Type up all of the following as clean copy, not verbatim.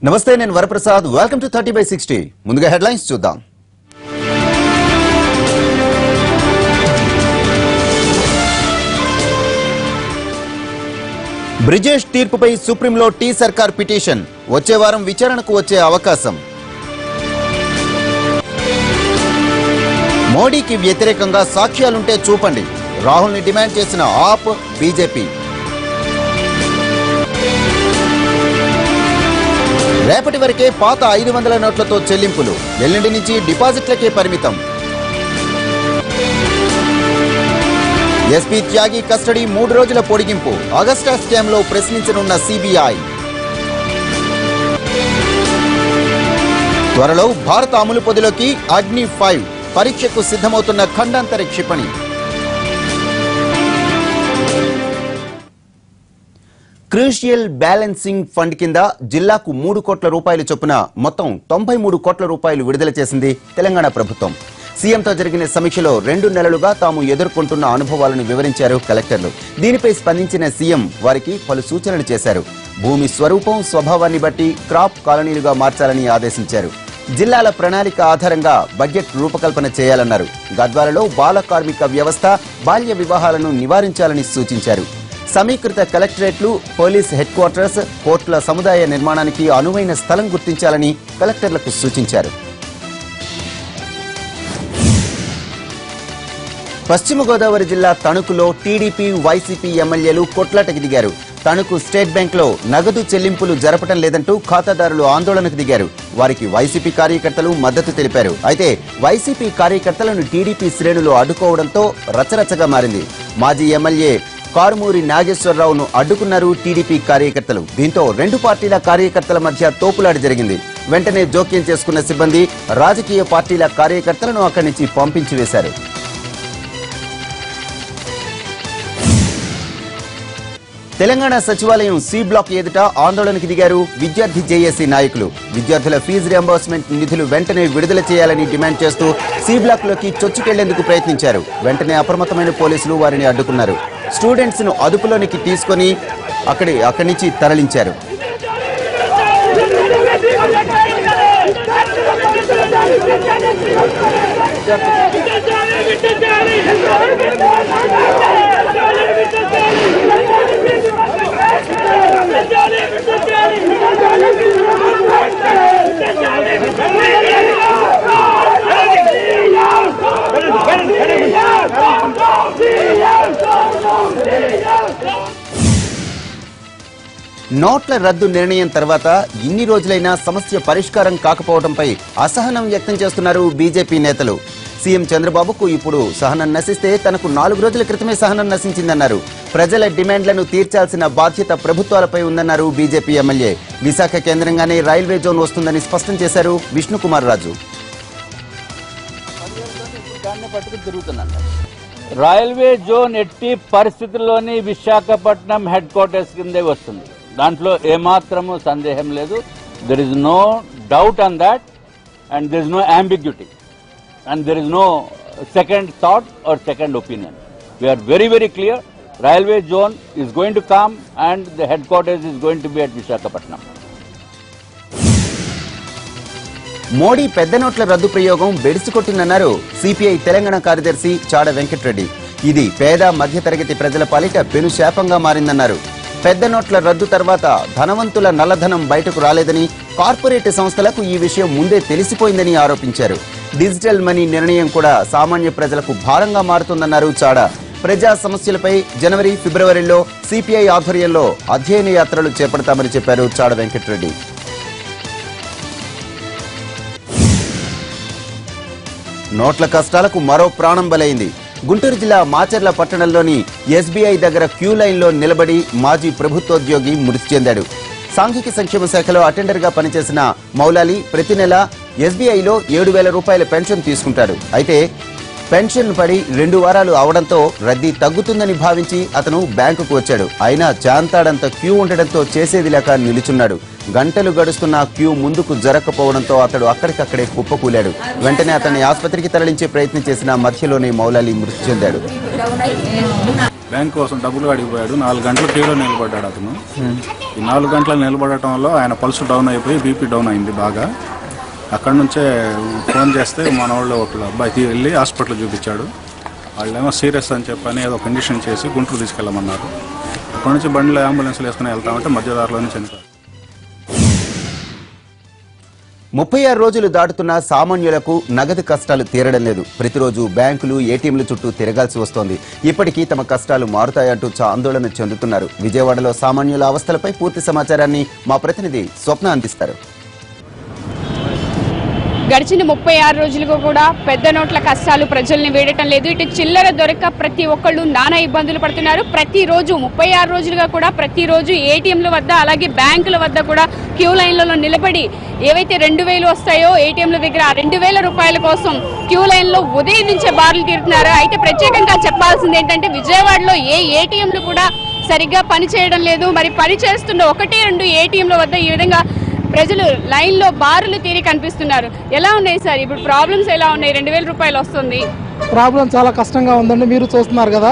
నమస్తే, నేను Varaprasad. Welcome to 30/60. ముందుగా హెడ్లైన్స్ చూద్దాం. బ్రిజేష్ తీర్పుపై సుప్రీంలో టీ సర్కార్ పిటిషన్. వచ్చే వారం విచారణకు వచ్చే అవకాశం. మోడీకి వ్యతిరేకంగా సాక్ష్యాలుంటే చూపండి. రాహుల్ని డిమాండ్ చేసిన ఆప్, బీజేపీ. రేపటి వరకే పాత 500 నోట్లతో చెల్లింపులు. ఎల్లుండి నుంచి డిపాజిట్లకే పరిమితం. ఎస్పీ త్యాగి కస్టడీ 3 రోజుల పొడిగింపు. అగస్టా స్కామ్లో ప్రశ్నించనున్న సిబిఐ. త్వరలో భారత అమలు పొదిలోకి అగ్ని 5 పరీక్షకు సిద్ధమవుతున్న ఖండాంతర క్షిపణి. క్రూషియల్ బ్యాలెన్సింగ్ ఫండ్ కింద జిల్లాకు 3 కోట్ల రూపాయలు చొప్పున మొత్తం 93 కోట్ల రూపాయలు విడుదల చేసింది తెలంగాణ ప్రభుత్వం. సీఎంతో జరిగిన సమీక్షలో 2 నెలలుగా తాము ఎదుర్కొంటున్న అనుభవాలను వివరించారు కలెక్టర్లు. దీనిపై స్పందించిన సీఎం వారికి పలు సూచనలు చేశారు. భూమి స్వరూపం, స్వభావాన్ని బట్టి క్రాప్ కాలనీలుగా మార్చాలని ఆదేశించారు. జిల్లాల ప్రణాళిక ఆధారంగా బడ్జెట్ రూపకల్పన చేయాలన్నారు. గద్వాలలో బాల కార్మిక వ్యవస్థ, బాల్య వివాహాలను నివారించాలని సూచించారు. సమీకృత కలెక్టరేట్లు, పోలీస్ హెడ్ క్వార్టర్స్, కోర్టుల సముదాయ నిర్మాణానికి అనువైన స్థలం గుర్తించాలని కలెక్టర్లకు సూచించారు. పశ్చిమ గోదావరి జిల్లా తణుకులో టీడీపీ, వైసీపీ ఎమ్మెల్యేలు కొట్లాటకు దిగారు. తణుకు స్టేట్ బ్యాంక్లో నగదు చెల్లింపులు జరపడం లేదంటూ ఖాతాదారులు ఆందోళనకు దిగారు. వారికి వైసీపీ కార్యకర్తలు మద్దతు తెలిపారు. అయితే వైసీపీ కార్యకర్తలను టీడీపీ శ్రేణులు అడ్డుకోవడంతో రచరచగా మారింది. మాజీ ఎమ్మెల్యే కారుమూరి నాగేశ్వరరావును అడ్డుకున్నారు టీడీపీ కార్యకర్తలు. దీంతో 2 పార్టీల కార్యకర్తల మధ్య తోపులాట జరిగింది. వెంటనే జోక్యం చేసుకున్న సిబ్బంది రాజకీయ పార్టీల కార్యకర్తలను అక్కడి నుంచి పంపించి వేశారు. తెలంగాణ సచివాలయం సి బ్లాక్ ఎదుట ఆందోళనకు దిగారు విద్యార్థి జేఏసీ నాయకులు. విద్యార్థుల ఫీజు రియంబర్స్మెంట్ నిధులు వెంటనే విడుదల చేయాలని డిమాండ్ చేస్తూ సి బ్లాక్ లోకి చొచ్చుకెళ్లేందుకు ప్రయత్నించారు. వెంటనే అప్రమత్తమైన పోలీసులు వారిని అడ్డుకున్నారు. స్టూడెంట్స్ ను అదుపులోనికి తీసుకుని అక్కడి నుంచి తరలించారు. నోట్ల రద్దు నిర్ణయం తర్వాత ఇన్ని రోజులైనా సమస్య పరిష్కారం కాకపోవడంపై అసహనం వ్యక్తం చేస్తున్నారు బీజేపీ నేతలు. సీఎం చంద్రబాబుకు ఇప్పుడు సహనం నశిస్తే తనకు 4 రోజుల క్రితమే సహనం నశించిందన్నారు. ప్రజల డిమాండ్లను తీర్చాల్సిన బాధ్యత ప్రభుత్వాలపై ఉందన్నారు బీజేపీ ఎమ్మెల్యే. విశాఖ కేంద్రంగానే రైల్వే జోన్ వస్తుందని స్పష్టం చేశారు విష్ణుకుమార్ రాజు. రైల్వే జోన్ ఎట్టి పరిస్థితుల్లోని విశాఖపట్నం హెడ్ క్వార్టర్స్ కిందే వస్తుంది. దాంట్లో ఏమాత్రము సందేహం లేదు. There is no doubt on that and there is no ambiguity and there is no second thought or second opinion. We are very, very clear. Railway zone is going to come and the headquarters is going to be at Visakhapatnam. Modi పెద్ద నోట్ల రద్దు ప్రయోగం బెడిసికొట్టిందన్నారు CPI Telangana కార్యదర్శి చాడ వెంకటరెడ్డి. ఇది పేద మధ్యతరగతి ప్రజల పాలిట పెను శాపంగా మారిందన్నారు. పెద్ద నోట్ల రద్దు తర్వాత ధనవంతుల నల్లధనం బయటకు రాలేదని, కార్పొరేట్ సంస్థలకు ఈ విషయం ముందే తెలిసిపోయిందని ఆరోపించారు. డిజిటల్ మనీ నిర్ణయం కూడా సామాన్య ప్రజలకు భారంగా మారుతుందన్నారు చాడ. ప్రజా సమస్యలపై జనవరి, ఫిబ్రవరిలో సిపిఐ ఆధ్వర్యంలో అధ్యయన యాత్రలు చేపడతామని చెప్పారు చాడ వెంకటరెడ్డి. నోట్ల కష్టాలకు మరో ప్రాణం బలైంది. గుంటూరు జిల్లా మాచర్ల పట్టణంలోని ఎస్బీఐ దగ్గర క్యూ లైన్లో నిలబడి మాజీ ప్రభుత్వోద్యోగి మృతి చెందాడు. సాంఘిక సంక్షేమ శాఖలో అటెండర్గా పనిచేసిన మౌలాలి ప్రతి నెల ఎస్బీఐలో 7,000 రూపాయల పెన్షన్ తీసుకుంటాడు. అయితే పెన్షన్ పడి 2 వారాలు అవడంతో రద్దీ తగ్గుతుందని భావించి అతను బ్యాంకుకు వచ్చాడు. అయినా జాంతాడంత క్యూ ఉండడంతో చేసేది లేక నిలుచున్నాడు. గంటలు గడుస్తున్న క్యూ ముందుకు జరగకపోవడంతో అతడు అక్కడికక్కడే కుప్పకూలాడు. వెంటనే అతన్ని ఆసుపత్రికి తరలించే ప్రయత్నం చేసిన మధ్యలోనే మౌలాలి మృతి చెందాడు. బ్యాంక్ కోసం డబ్బులు అడిగిపోయాడు. 4 గంటలు క్యూలో నిలబడ్డాడు అతను. ఈ 4 గంటలు నిలబడటం వల్ల ఆయన పల్స్ డౌన్ అయిపోయి బీపీ డౌన్ అయింది బాగా. అక్కడి నుంచే ఫోన్ చేస్తే మన వాళ్ళు ఒక అబ్బాయి వెళ్ళి హాస్పిటల్ చూపించాడు. వాళ్ళేమో సీరియస్ అని చెప్పని ఏదో కండిషన్ చేసి గుంటూరు తీసుకెళ్ళమన్నారు. అక్కడి నుంచి బండిలో అంబులెన్స్లు వేసుకుని వెళ్తామంటే మధ్యదారిలోనే చనిపోయారు. 36 రోజులు దాటుతున్న సామాన్యులకు నగదు కష్టాలు తీరడం లేదు. ప్రతిరోజు బ్యాంకులు, ఏటీఎంల చుట్టూ తిరగాల్సి వస్తోంది. ఇప్పటికీ తమ కష్టాలు మారుతాయంటూ ఆందోళన చెందుతున్నారు. విజయవాడలో సామాన్యుల అవస్థలపై పూర్తి సమాచారాన్ని మా ప్రతినిధి స్వప్న అందిస్తారు. గడిచిన 36 రోజులుగా కూడా పెద్ద నోట్ల కష్టాలు ప్రజల్ని వేడటం లేదు. ఇటు చిల్లర దొరక ప్రతి ఒక్కళ్ళు నానా ఇబ్బందులు పడుతున్నారు. ప్రతిరోజు 36 రోజులుగా కూడా ప్రతిరోజు ఏటీఎంల వద్ద అలాగే బ్యాంకుల వద్ద కూడా క్యూ లైన్లలో నిలబడి ఏవైతే 2000 వస్తాయో ఏటీఎంల దగ్గర ఆ 2000 రూపాయల కోసం క్యూ లైన్లో ఉదయం నుంచే బారులు తీరుతున్నారు. అయితే ప్రత్యేకంగా చెప్పాల్సింది ఏంటంటే విజయవాడలో ఏ ఏటీఎంలు కూడా సరిగ్గా పనిచేయడం లేదు. మరి పని చేస్తున్న 1-2 ఏటీఎంల వద్ద ఈ విధంగా ప్రజలు లైన్లో బారులు తీరి కనిపిస్తున్నారు. ఎలా ఉన్నాయి సార్ ఇప్పుడు ప్రాబ్లమ్స్ ఎలా ఉన్నాయి? 2000 రూపాయలు వస్తుంది. ప్రాబ్లం చాలా కష్టంగా ఉందండి. మీరు చూస్తున్నారు కదా,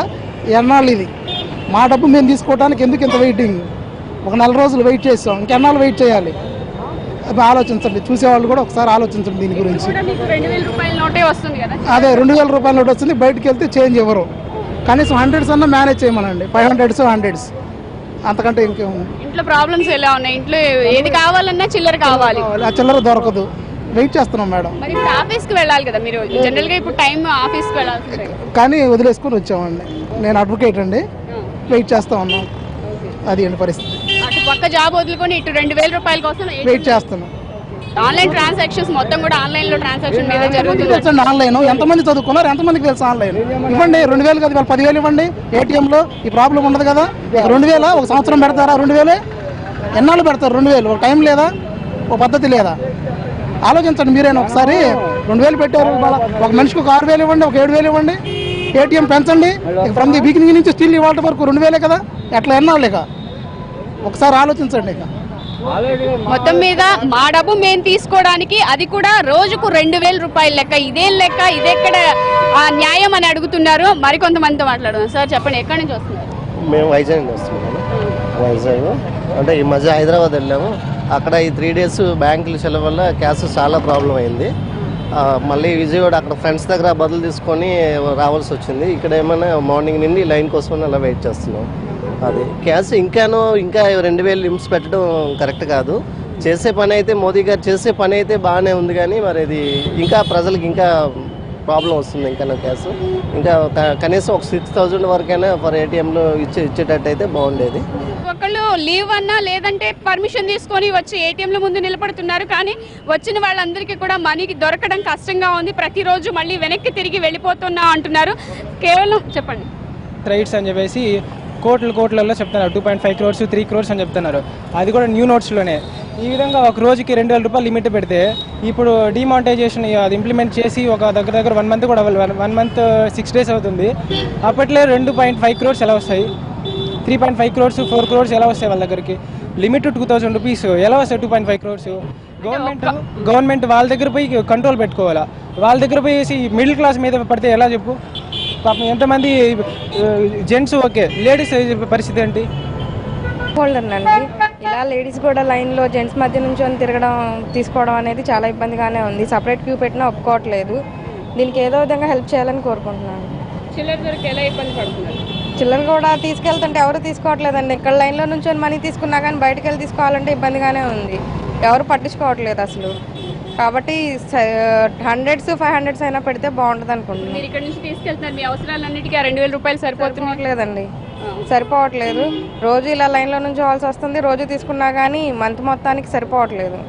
ఎన్నాళ్ళు ఇది మా డబ్బు మేము తీసుకోవడానికి ఎందుకు ఇంత వెయిటింగ్? ఒక 4 రోజులు వెయిట్ చేస్తాం, ఇంకెన్నాళ్ళు వెయిట్ చేయాలి? ఆలోచించండి, చూసేవాళ్ళు కూడా ఒకసారి ఆలోచించండి దీని గురించి. 2000 రూపాయల నోటే వస్తుంది కదా? అదే 2000 రూపాయల నోట్ వస్తుంది. బయటకు వెళ్తే చేంజ్ ఇవ్వరు. కనీసం 100s అన్నా మేనేజ్ చేయమనండి. 500s అంతకంటే ఇంకేముంది. ఇంట్లో ప్రాబ్లమ్స్ ఎలా ఉన్నాయి? ఇంట్లో ఏది కావాలన్నా చిల్లర కావాలి, ఆ చిల్లర దొరకదు. వెయిట్ చేస్తున్నాం మేడం. మరి ఇప్పుడు ఆఫీస్కి వెళ్ళాలి కదా మీరు? జనరల్ గా ఇప్పుడు టైం ఆఫీస్కి వెళ్ళాల్సిందే కానీ వదిలేసుకొని వచ్చామండి. నేను అడ్వకేట్ అండి, వెయిట్ చేస్తా ఉన్నాం. అది అండి పరిస్థితి. అటు పక్క జాబ్ వదులుకొని ఇటు 2000 రూపాయల కోసం వెయిట్ చేస్తున్నాం. ఆన్లైన్ ట్రాన్సాక్షన్స్ మొత్తం కూడా ఆన్లైన్ లో ట్రాన్సాక్షన్ మీద జరుగుతుంది. ఆన్లైన్ ఎంతమంది చదువుకున్నారు, ఎంతమందికి తెలుసు ఆన్లైన్? ఇవ్వండి 2000 కదా, 10,000 ఇవ్వండి. ఏటీఎంలో ఈ ప్రాబ్లం ఉండదు కదా. 2000 ఒక సంవత్సరం పెడతారా? 2000 ఎన్నాళ్ళు పెడతారు? 2000 ఒక టైం లేదా, ఒక పద్ధతి లేదా? ఆలోచించండి మీరైనా ఒకసారి. 2000 పెట్టారు, ఒక మనిషికి ఒక 6000 ఇవ్వండి, ఒక 7000 ఇవ్వండి. ఏటీఎం పెంచండి. ఫ్రమ్ ది బిగినింగ్ నుంచి స్టిల్ ఇవాళ వరకు 2000 కదా. ఎట్లా ఎన్నాళ్ళు? ఇక ఒకసారి ఆలోచించండి. ఇక మొత్తం మీద మా డబ్బు మేము తీసుకోవడానికి అది కూడా రోజుకు 2000 రూపాయల లెక్క. ఇదేం లెక్క? ఇదెక్కడ న్యాయం అని అడుగుతున్నారు. మరికొంతమందితో మాట్లాడదాం. సార్ చెప్పండి, ఎక్కడి నుంచి వస్తున్నారు? మేము వైజాగ్ నుంచి వస్తున్నాము. వైజాగ్ అంటే ఈ మధ్య హైదరాబాద్ వెళ్ళాము. అక్కడ ఈ 3 days బ్యాంకుల సెలవు వల్ల క్యాష్ చాలా ప్రాబ్లం అయింది. మళ్ళీ విజయవాడ అక్కడ ఫ్రెండ్స్ దగ్గర బదులు తీసుకొని రావాల్సి వచ్చింది. ఇక్కడ ఏమైనా మార్నింగ్ నుండి లైన్ కోసం అలా వెయిట్ చేస్తున్నాం. అది క్యాష్ ఇంకా 2000 లిమిట్స్ పెట్టడం కరెక్ట్ కాదు. చేసే పని అయితే మోదీ గారు చేసే పని అయితే బాగానే ఉంది, కానీ మరి ఇది ఇంకా ప్రజలకు ఇంకా ప్రాబ్లం వస్తుంది. ఇంకా క్యాష్ ఇంకా కనీసం ఒక 6000 వరకైనా ఫర్ ఏటీఎంలో ఇచ్చేటట్టు అయితే బాగుండేది. ఒకళ్ళు లీవ్ అన్నా లేదంటే పర్మిషన్ తీసుకొని వచ్చి ఏటీఎంల ముందు నిలబడుతున్నారు. కానీ వచ్చిన వాళ్ళందరికీ కూడా మనీకి దొరకడం కష్టంగా ఉంది. ప్రతిరోజు మళ్ళీ వెనక్కి తిరిగి వెళ్ళిపోతున్నా అంటున్నారు. కేవలం చెప్పండి. రైట్స్ అని చెప్పేసి కోట్లలో చెప్తున్నారు. 2.5 crores 3 crores అని చెప్తున్నారు. అది కూడా న్యూ నోట్స్లోనే. ఈ విధంగా ఒక రోజుకి 2000 రూపాయలు లిమిట్ పెడితే ఇప్పుడు డిమానిటైజేషన్ అది ఇంప్లిమెంట్ చేసి ఒక దగ్గర 1 month కూడా 1 month 6 days అవుతుంది. అప్పట్లో 2.5 crores ఎలా వస్తాయి? 3.5 crores 4 crores ఎలా వస్తాయి వాళ్ళ దగ్గరికి? లిమిట్ 2000 రూపీస్ ఎలా వస్తాయి? 2.5 crores. గవర్నమెంట్ వాళ్ళ దగ్గర పోయి కంట్రోల్ పెట్టుకోవాలా? వాళ్ళ దగ్గర పోయేసి మిడిల్ క్లాస్ మీద పడితే ఎలా చెప్పు? పాపం ఎంతమంది జెంట్స్ ఓకే, లేడీస్ పరిస్థితి ఏంటి? హోల్డర్ అండి, ఇలా లేడీస్ కూడా లైన్లో జెంట్స్ మధ్య నుంచి తీసుకోవడం అనేది చాలా ఇబ్బందిగానే ఉంది. సపరేట్ క్యూ పెట్టినా ఒప్పుకోవట్లేదు. దీనికి ఏదో విధంగా హెల్ప్ చేయాలని కోరుకుంటున్నాను. చిల్లర దొరికి ఎలా ఇబ్బంది పడుతున్నారు? చిల్లర కూడా తీసుకెళ్తుంటే ఎవరు తీసుకోవట్లేదండి. ఇక్కడ లైన్లో నుంచి మనీ తీసుకున్నా కానీ బయటకు వెళ్ళి తీసుకోవాలంటే ఇబ్బందిగానే ఉంది. ఎవరు పట్టించుకోవట్లేదు అసలు. కాబట్టి 100s 500s అయినా పెడితే బాగుంటుంది అనుకుంటున్నాను. మీరు ఇక్కడ నుంచి తీసుకెళ్తున్నారు, మీ అవసరాలన్నిటికీ 2000 రూపాయలు సరిపోతున్నట్లేదండి. సరిపోవట్లేదు. రోజు ఇలా లైన్లో నుంచి పోవాల్సి వస్తుంది. రోజు తీసుకున్నా కానీ మంత్ మొత్తానికి సరిపోవట్లేదు.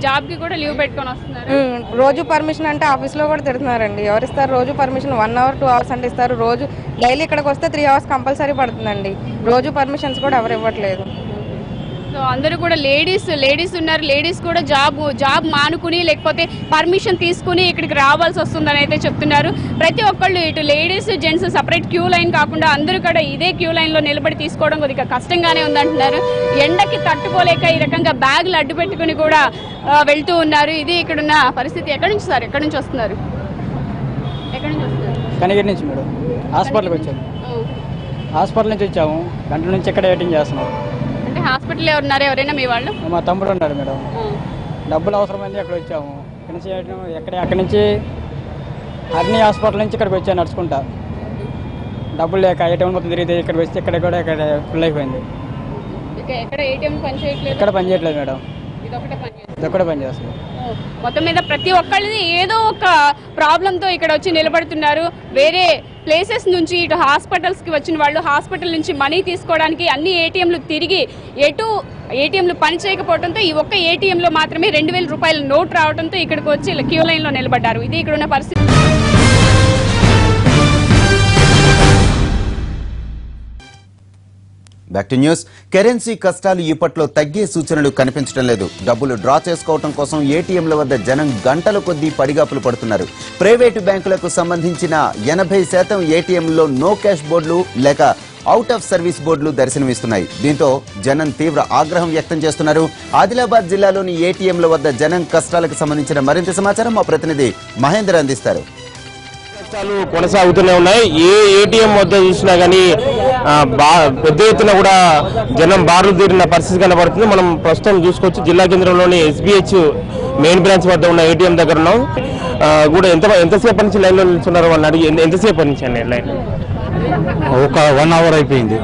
జాబ్కి కూడా లీవ్ పెట్టుకొని వస్తున్నారు. రోజు పర్మిషన్ అంటే ఆఫీస్లో కూడా తిడుతున్నారండి. ఎవరు ఇస్తారు రోజు పర్మిషన్? 1 hour 2 hours అంటే ఇస్తారు. రోజు డైలీ ఇక్కడికి వస్తే 3 hours కంపల్సరీ పడుతుందండి. రోజు పర్మిషన్స్ కూడా ఎవరు ఇవ్వట్లేదు. సో అందరూ కూడా లేడీస్ ఉన్నారు. లేడీస్ కూడా జాబ్ మానుకుని లేకపోతే పర్మిషన్ తీసుకుని ఇక్కడికి రావాల్సి వస్తుందని అయితే చెప్తున్నారు. ప్రతి ఒక్కళ్ళు ఇటు ladies gents separate queue line కాకుండా అందరూ కూడా ఇదే క్యూ లైన్లో నిలబడి తీసుకోవడం కొద్దిగా కష్టంగానే ఉందంటున్నారు. ఎండకి తట్టుకోలేక ఈ రకంగా బ్యాగులు అడ్డు పెట్టుకుని కూడా వెళ్తూ ఉన్నారు. ఇది ఇక్కడున్న పరిస్థితి. ఎక్కడి నుంచి సార్, ఎక్కడి నుంచి వస్తున్నారు? కనిగిరి నుంచి మేడం. హాస్పిటల్కి వచ్చాము. హాస్పిటల్ నుంచి వచ్చాము. గంటల నుంచి ఎక్కడ వెయిటింగ్ చేస్తున్నాం. అంటే హాస్పిటల్ ఉన్నారా ఎవరైనా మీ వాళ్ళు? మా తమ్ముడు ఉన్నారు మేడం. డబ్బులు అవసరమైంది అక్కడ వచ్చాము. అక్కడి నుంచి అన్ని హాస్పిటల్ నుంచి ఇక్కడికి వచ్చాను నడుచుకుంటా. డబ్బులు లేక ఏటీఎం మొత్తం తిరిగితే ఇక్కడికి వచ్చి ఇక్కడ కూడా ఇక్కడ ఫుల్ అయిపోయింది. ఎక్కడ పని చేయట్లేదు మేడం. ఇదొక్కటే పని చేస్తుంది. మొత్తం మీద ప్రతి ఒక్కళ్ళది ఏదో ఒక ప్రాబ్లంతో ఇక్కడ వచ్చి నిలబడుతున్నారు. వేరే ప్లేసెస్ నుంచి ఇటు హాస్పిటల్స్కి వచ్చిన వాళ్ళు హాస్పిటల్ నుంచి మనీ తీసుకోవడానికి అన్ని ఏటీఎంలు తిరిగి ఏటీఎంలు పని చేయకపోవడంతో ఈ ఒక్క ఏటీఎంలో మాత్రమే 2000 రూపాయల నోట్ రావడంతో ఇక్కడికి వచ్చి క్యూ లైన్లో నిలబడ్డారు. ఇది ఇక్కడ ఉన్న పరిస్థితి. Back to news. కరెన్సీ కష్టాలు ఇప్పట్లో తగ్గే సూచనలు కనిపించడం లేదు. డబ్బులు డ్రా చేసుకోవడం కోసం ఏటీఎంల వద్ద జనం గంటల కొద్దీ పడిగాపులు పడుతున్నారు. ప్రైవేటు బ్యాంకులకు సంబంధించిన 80% ఏటీఎంల్లో నో క్యాష్ బోర్డులు లేక అవుట్ ఆఫ్ సర్వీస్ బోర్డులు దర్శనమిస్తున్నాయి. దీంతో జనం తీవ్ర ఆగ్రహం వ్యక్తం చేస్తున్నారు. ఆదిలాబాద్ జిల్లాలోని ఏటీఎంల వద్ద జనం కష్టాలకు సంబంధించిన మరింత సమాచారం మా ప్రతినిధి మహేందర్ అందిస్తారు. కొనసాగుతూనే ఉన్నాయి. ఏ ఏటీఎం వద్ద చూసినా కానీ పెద్ద ఎత్తున కూడా జనం బారులు తీరిన పరిస్థితి కనబడుతుంది. మనం ప్రస్తుతం చూసుకోవచ్చు జిల్లా కేంద్రంలోని SBH మెయిన్ బ్రాంచ్ వద్ద ఉన్న ఏటీఎం దగ్గర ఉన్నాం. కూడా ఎంతసేపు నుంచి లైన్లో నిల్చున్నారు వాళ్ళని అడిగి ఎంతసేపు నుంచి అండి లైన్? ఒక 1 అవర్ అయిపోయింది.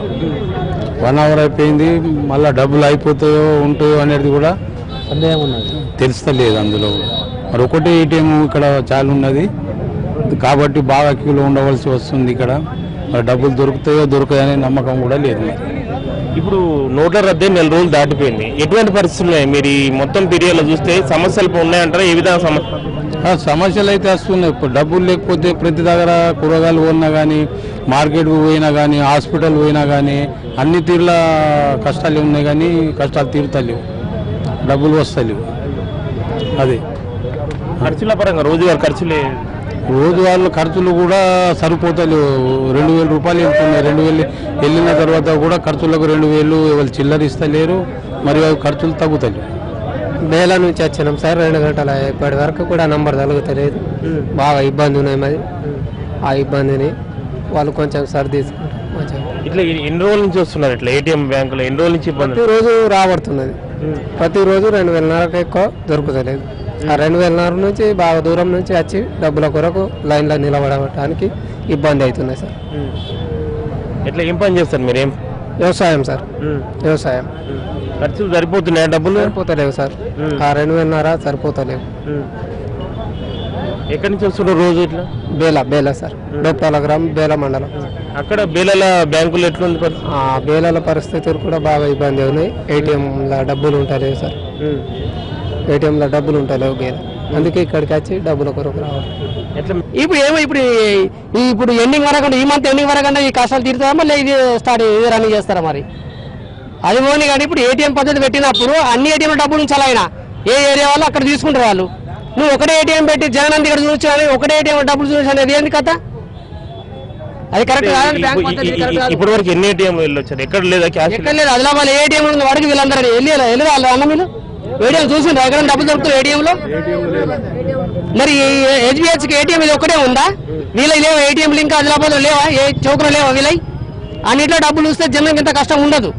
1 అవర్ అయిపోయింది. మళ్ళీ డబ్బులు అయిపోతాయో ఉంటాయో అనేది కూడా సందేహం ఉన్నది, తెలుస్తలేదు అందులో. మరి ఒకటే ఏటీఎం ఇక్కడ చాలా ఉన్నది కాబట్టి బాగా క్యూలో ఉండవలసి వస్తుంది. ఇక్కడ డబ్బులు దొరుకుతాయో దొరకాయనే నమ్మకం కూడా లేదు. ఇప్పుడు నోట్ల రద్దే 4 రోజులు దాటిపోయింది. ఎటువంటి పరిస్థితులు ఉన్నాయి? మీరు ఈ మొత్తం పీరియడ్లో చూస్తే సమస్యలు ఉన్నాయంటారా? ఏ విధంగా సమస్యలు అయితే వస్తున్నాయి. ఇప్పుడు డబ్బులు లేకపోతే ప్రతి దగ్గర కూరగాయలు పోయినా కానీ, మార్కెట్కు పోయినా కానీ, హాస్పిటల్ పోయినా కానీ అన్ని తీరుల కష్టాలు ఉన్నాయి కానీ కష్టాలు తీరుతలేవు, డబ్బులు వస్తలేవు. అదే ఖర్చుల పరంగా రోజువారీ రోజువారీ ఖర్చులు కూడా సరిపోతలేవు. 2000 రూపాయలు వెళ్తున్నాయి. 2000 వెళ్ళిన తర్వాత కూడా ఖర్చులకు 2000 ఎవరు చిల్లర ఇస్తలేరు. మరియు అవి ఖర్చులు తగ్గుతలేవు. బేలా నుంచి వచ్చినాం సార్, 2 గంటల ఇప్పటి వరకు కూడా నంబర్ తగ్గుతలేదు. బాగా ఇబ్బంది ఉన్నాయి. మరి ఆ ఇబ్బందిని వాళ్ళు కొంచెం సరి తీసుకుంటారు. ఇట్లా ఎన్ని రోజుల నుంచి వస్తున్నారు ఇట్లా ఏటీఎం బ్యాంకులో? ఎన్ని రోజుల నుంచి ప్రతిరోజు రాబడుతున్నది. ప్రతిరోజు 2000 ఎక్కువ దొరుకుతలేదు. ఆ 2000 నుంచి బాగా దూరం నుంచి వచ్చి డబ్బుల కొరకు లైన్లో నిలబడటానికి ఇబ్బంది అవుతుంది సార్. ఎట్లా ఏం పని చేస్తారు మీరు? వ్యవసాయం సార్, వ్యవసాయం. ఖర్చులు సరిపోతున్నాయా? డబ్బులు సరిపోతలేవు సార్. ఆ 2000 సరిపోతలేవు. ఎక్కడి నుంచి వస్తున్నారు రోజు? ఇట్లా బేలా సార్, డోప్టాల గ్రామం, బేలా మండలం. అక్కడ బేలాల బ్యాంకులు ఎట్లుంది? బేలాల పరిస్థితులు కూడా బాగా ఇబ్బంది ఉన్నాయి. ఏటీఎంలో డబ్బులు ఉంటలేవు సార్. ఏటీఎంలో డబ్బులు ఉంటలేవు బేలా, అందుకే ఇక్కడికి వచ్చి డబ్బుల కొరకు రావాలి. ఇప్పుడు ఎండింగ్ వరకు, ఈ మంత్ ఎండింగ్ వరకు ఈ కష్టాలు తీరుతారా? మళ్ళీ ఇది రన్నింగ్ చేస్తారా? మరి అది పోనీ కానీ ఇప్పుడు ఏటీఎం పద్ధతి పెట్టినప్పుడు అన్ని ఏటీఎం డబ్బులు ఉంచాలి. ఆయన ఏ ఏరియా వాళ్ళు అక్కడ తీసుకుంటారు వాళ్ళు. నువ్వు ఒకటే ఏటీఎం పెట్టి జగన్ ఇక్కడ చూపించాలి, ఒకటే ఏటీఎం డబ్బులు చూపించాలి అనేది ఏంది కథ? అది కరెక్ట్ కాదండి. బ్యాంక్ పద్ధతి ఇప్పటి వరకు ఎన్ని ఏటీఎంలు వెళ్ళొచ్చారు? ఎక్కడ లేదా? ఎక్కడ లేదు. ఆదిలాబాద్ ఏటీఎం ఉంది, వాడికి వీళ్ళందరూ వెళ్ళి వాళ్ళు అన్న మీరు ఏటీఎం చూసిండ్రు ఎక్కడ డబ్బులు దొరుకుతాయి ఏటీఎంలో? మరి SBHకి ఏటీఎం ఇది ఒకటే ఉందా? వీళ్ళ లేవా ఏటీఎంలు? ఇంకా ఆదిలాబాద్లో లేవా? ఏ చౌకలో లేవా వీళ్ళై? అన్నిట్లో డబ్బులు వస్తే జనం ఇంత కష్టం ఉండదు.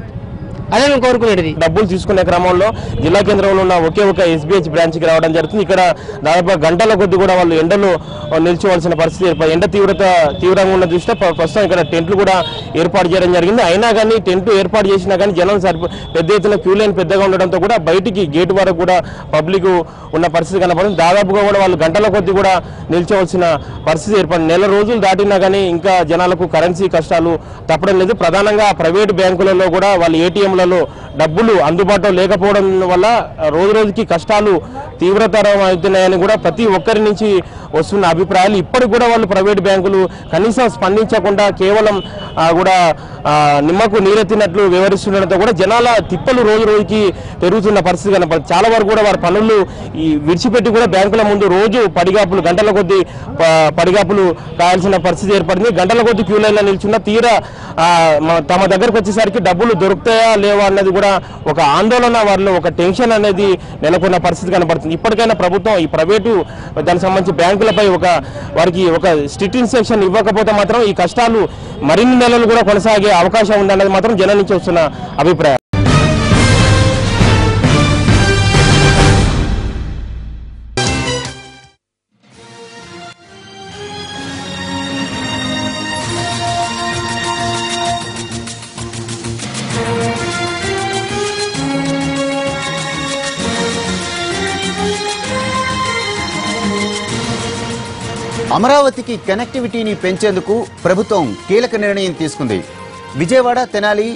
అదే మేము కోరుకునేది. డబ్బులు తీసుకునే క్రమంలో జిల్లా కేంద్రంలో ఉన్న ఒకే ఒక SBH బ్రాంచ్కి రావడం జరుగుతుంది. ఇక్కడ దాదాపు గంటల కొద్ది కూడా వాళ్ళు ఎండలో నిల్చోవలసిన పరిస్థితి ఏర్పడింది. ఎండ తీవ్రంగా ఉన్న దృష్ట్యా ప్రస్తుతం ఇక్కడ టెంట్లు కూడా ఏర్పాటు చేయడం జరిగింది. అయినా కానీ టెంట్ ఏర్పాటు చేసినా కానీ జనం పెద్ద ఎత్తున క్యూ లైన్ పెద్దగా ఉండడంతో కూడా బయటికి గేటు వరకు కూడా పబ్లిక్ ఉన్న పరిస్థితి కనపడింది. దాదాపుగా కూడా వాళ్ళు గంటల కొద్ది కూడా నిల్చోవలసిన పరిస్థితి ఏర్పడింది. 4 రోజులు దాటినా కానీ ఇంకా జనాలకు కరెన్సీ కష్టాలు తప్పడం లేదు. ప్రధానంగా ప్రైవేటు బ్యాంకులలో కూడా వాళ్ళు ఏటీఎంలలో డబ్బులు అందుబాటులో లేకపోవడం వల్ల రోజు రోజుకి కష్టాలు తీవ్రతరం అవుతున్నాయని కూడా ప్రతి ఒక్కరి నుంచి వస్తున్న అభిప్రాయాలు. ఇప్పటికి కూడా వాళ్ళు ప్రైవేట్ బ్యాంకులు కనీసం స్పందించకుండా కేవలం కూడా నిమ్మకు నీరెత్తినట్లు వ్యవహరిస్తుండడంతో కూడా జనాల తిప్పలు రోజు రోజుకి పెరుగుతున్న పరిస్థితి కనపడుతుంది. చాలా వరకు కూడా వారి పనులు విడిచిపెట్టి కూడా బ్యాంకుల ముందు రోజు పడిగాపులు, గంటల కొద్దీ పడిగాపులు కావాల్సిన పరిస్థితి ఏర్పడింది. గంటల కొద్దీ క్యూ లైన్లో నిల్చున్న తీరా తమ దగ్గరకు వచ్చేసరికి డబ్బులు దొరుకుతాయా లేవా అన్నది కూడా ఒక ఆందోళన, వారిలో ఒక టెన్షన్ అనేది నెలకొన్న పరిస్థితి కనపడుతుంది. ఇప్పటికైనా ప్రభుత్వం ఈ ప్రైవేటు దానికి సంబంధించి బ్యాంకులపై వారికి ఒక స్ట్రిక్ట్ ఇన్స్ట్రక్షన్ ఇవ్వకపోతే మాత్రం ఈ కష్టాలు మరిన్ని నెలలు కూడా కొనసాగే అవకాశం ఉందన్నది మాత్రం జనం నుంచి వస్తున్న అభిప్రాయం. అమరావతికి కనెక్టివిటీని పెంచేందుకు ప్రభుత్వం కీలక నిర్ణయం తీసుకుంది. విజయవాడ, తెనాలి,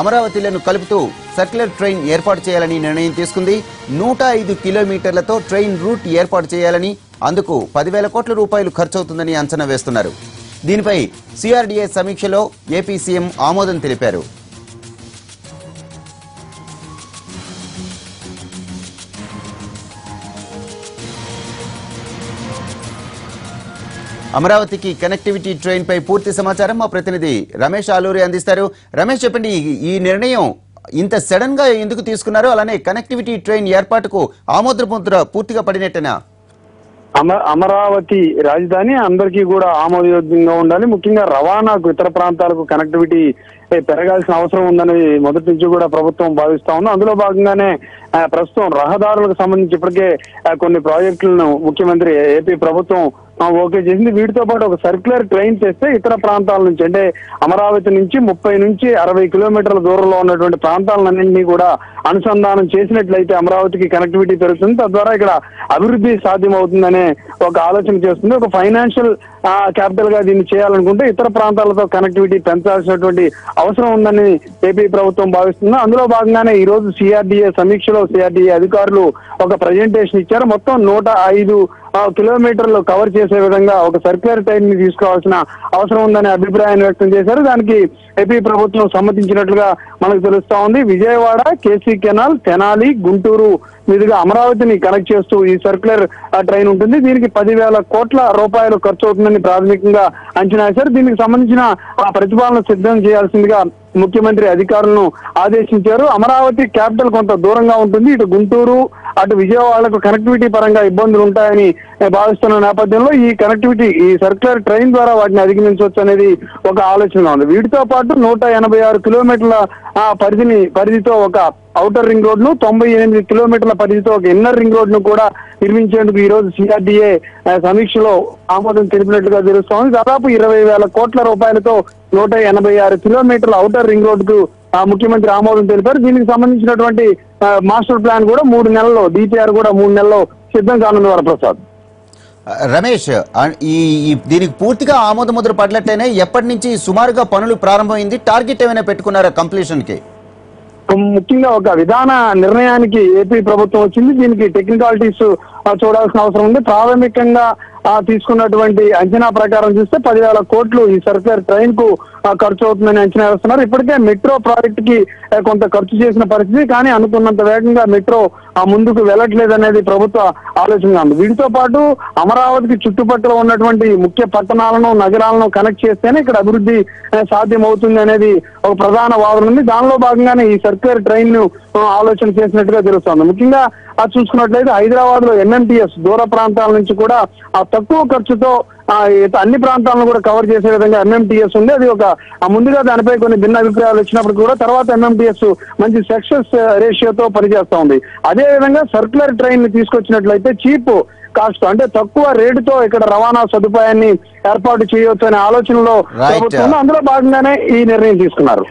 అమరావతిలను కలుపుతూ సర్క్యులర్ ట్రైన్ ఏర్పాటు చేయాలని నిర్ణయం తీసుకుంది. 105 కిలోమీటర్లతో ట్రైన్ రూట్ ఏర్పాటు చేయాలని, అందుకు 10,000 కోట్ల రూపాయలు ఖర్చవుతుందని అంచనా వేస్తున్నారు. దీనిపై సిఆర్డీఏ సమీక్షలో ఏపీ సీఎం ఆమోదం తెలిపారు. అమరావతికి కనెక్టివిటీ ట్రైన్ పై పూర్తి సమాచారం మా ప్రతినిధి రమేష్ ఆలూరి అందిస్తారు. రమేష్, చెప్పండి, ఈ నిర్ణయం ఇంత సడన్ గా ఎందుకు తీసుకున్నారు? అలానే కనెక్టివిటీ ట్రైన్ ఏర్పాటుకు ఆమోద ముద్ర పూర్తిగా పడినట్టేనా? అమరావతి రాజధాని అందరికీ కూడా ఆమోదయోగ్యంగా ఉండాలి. ముఖ్యంగా రవాణాకు, ఇతర ప్రాంతాలకు కనెక్టివిటీ పెరగాల్సిన అవసరం ఉందని మొదటి నుంచి కూడా ప్రభుత్వం భావిస్తా ఉంది. అందులో భాగంగానే ప్రస్తుతం రహదారులకు సంబంధించి ఇప్పటికే కొన్ని ప్రాజెక్టులను ముఖ్యమంత్రి ఏపీ ప్రభుత్వం ఓకే చేసింది. వీటితో పాటు ఒక సర్క్యులర్ ట్రైన్ చేస్తే ఇతర ప్రాంతాల నుంచి, అంటే అమరావతి నుంచి 30 నుంచి 60 కిలోమీటర్ల దూరంలో ఉన్నటువంటి ప్రాంతాలన్నింటినీ కూడా అనుసంధానం చేసినట్లయితే అమరావతికి కనెక్టివిటీ పెరుగుతుంది. తద్వారా ఇక్కడ అభివృద్ధి సాధ్యమవుతుందనే ఒక ఆలోచన చేస్తుంది. ఒక ఫైనాన్షియల్ క్యాపిటల్ గా దీన్ని చేయాలనుకుంటే ఇతర ప్రాంతాలతో కనెక్టివిటీ పెంచాల్సినటువంటి అవసరం ఉందని ఏపీ ప్రభుత్వం భావిస్తుంది. అందులో భాగంగానే ఈ రోజు సిఆర్డీఏ సమీక్షలో సిఆర్డీఏ అధికారులు ఒక ప్రజెంటేషన్ ఇచ్చారు. మొత్తం 105 కిలోమీటర్లు కవర్ చేసే విధంగా ఒక సర్క్యులర్ ట్రైన్ ని తీసుకోవాల్సిన అవసరం ఉందనే అభిప్రాయాన్ని వ్యక్తం చేశారు. దానికి ఏపీ ప్రభుత్వం సమ్మతించినట్లుగా మనకు తెలుస్తా ఉంది. విజయవాడ, కేసీ కెనాల్, తెనాలి, గుంటూరు మీదుగా అమరావతిని కనెక్ట్ చేస్తూ ఈ సర్క్యులర్ ట్రైన్ ఉంటుంది. దీనికి 10,000 కోట్ల రూపాయలు ఖర్చు అవుతుందని ప్రాథమికంగా అంచనా వేశారు. దీనికి సంబంధించిన ప్రతిపాదన సిద్ధం చేయాల్సిందిగా ముఖ్యమంత్రి అధికారులను ఆదేశించారు. అమరావతి క్యాపిటల్ కొంత దూరంగా ఉంటుంది. ఇటు గుంటూరు, అటు విజయవాడకు కనెక్టివిటీ పరంగా ఇబ్బందులు ఉంటాయని భావిస్తున్న నేపథ్యంలో ఈ కనెక్టివిటీ, ఈ సర్క్యులర్ ట్రైన్ ద్వారా వాటిని అధిగమించవచ్చు అనేది ఒక ఆలోచనగా ఉంది. వీటితో పాటు 186 కిలోమీటర్ల పరిధితో ఒక ఔటర్ రింగ్ రోడ్ ను, 98 కిలోమీటర్ల పరిధితో ఒక ఇన్నర్ రింగ్ రోడ్ ను కూడా నిర్మించేందుకు ఈ రోజు సిఆర్డీఏ సమీక్షలో ఆమోదం తెలిపినట్లుగా తెలుస్తోంది. దాదాపు 20,000 కోట్ల రూపాయలతో 186 కిలోమీటర్ల ఔటర్ రింగ్ రోడ్ కు ముఖ్యమంత్రి ఆమోదం తెలిపారు. దీనికి సంబంధించినటువంటి మాస్టర్ ప్లాన్ కూడా 3 నెలల్లో, డిపిఆర్ కూడా 3 నెలల్లో సిద్ధం కానుంది. వరప్రసాద్, రమేష్, దీనికి పూర్తిగా ఆమోద ముద్ర పడినట్టేనే ఎప్పటి నుంచి సుమారుగా పనులు ప్రారంభమైంది? టార్గెట్ ఏమైనా పెట్టుకున్నారా కంప్లీషన్ కి? ముఖ్యంగా ఒక విధాన నిర్ణయానికి ఏపీ ప్రభుత్వం వచ్చింది. దీనికి టెక్నికాలిటీస్ చూడాల్సిన అవసరం ఉంది. ప్రాథమికంగా తీసుకున్నటువంటి అంచనా ప్రకారం చూస్తే 10,000 కోట్లు ఈ సర్క్యులర్ ట్రైన్ కు ఖర్చు అవుతుందని అంచనా వేస్తున్నారు. ఇప్పటికే మెట్రో ప్రాజెక్ట్ కి కొంత ఖర్చు చేసిన పరిస్థితి, కానీ అనుకున్నంత వేగంగా మెట్రో ముందుకు వెళ్ళట్లేదు అనేది ప్రభుత్వ ఆలోచనగా ఉంది. వీటితో పాటు అమరావతికి చుట్టుపక్కల ఉన్నటువంటి ముఖ్య పట్టణాలను, నగరాలను కనెక్ట్ చేస్తేనే ఇక్కడ అభివృద్ధి సాధ్యం అవుతుంది అనేది ఒక ప్రధాన వాదన ఉంది. దానిలో భాగంగానే ఈ సర్క్యులర్ ట్రైన్ ను ఆలోచన చేసినట్టుగా తెలుస్తోంది. ముఖ్యంగా చూసుకున్నట్లయితే హైదరాబాద్ లో ఎంఎంటీఎస్ దూర ప్రాంతాల నుంచి కూడా తక్కువ ఖర్చుతో అన్ని ప్రాంతాలను కూడా కవర్ చేసే విధంగా ఎంఎంటీఎస్ ఉంది. అది ఒక ముందుగా దానిపై కొన్ని భిన్న అభిప్రాయాలు వచ్చినప్పుడు కూడా తర్వాత ఎంఎంటీఎస్ మంచి సక్సెస్ రేషియోతో పనిచేస్తా ఉంది. అదే విధంగా సర్క్యులర్ ట్రైన్ ని తీసుకొచ్చినట్లయితే చీప్ కాస్ట్, అంటే తక్కువ రేటుతో ఇక్కడ రవాణా సదుపాయాన్ని ఏర్పాటు చేయవచ్చు అనే ఆలోచనలో ప్రభుత్వం, అందులో భాగంగానే ఈ నిర్ణయం తీసుకున్నారు.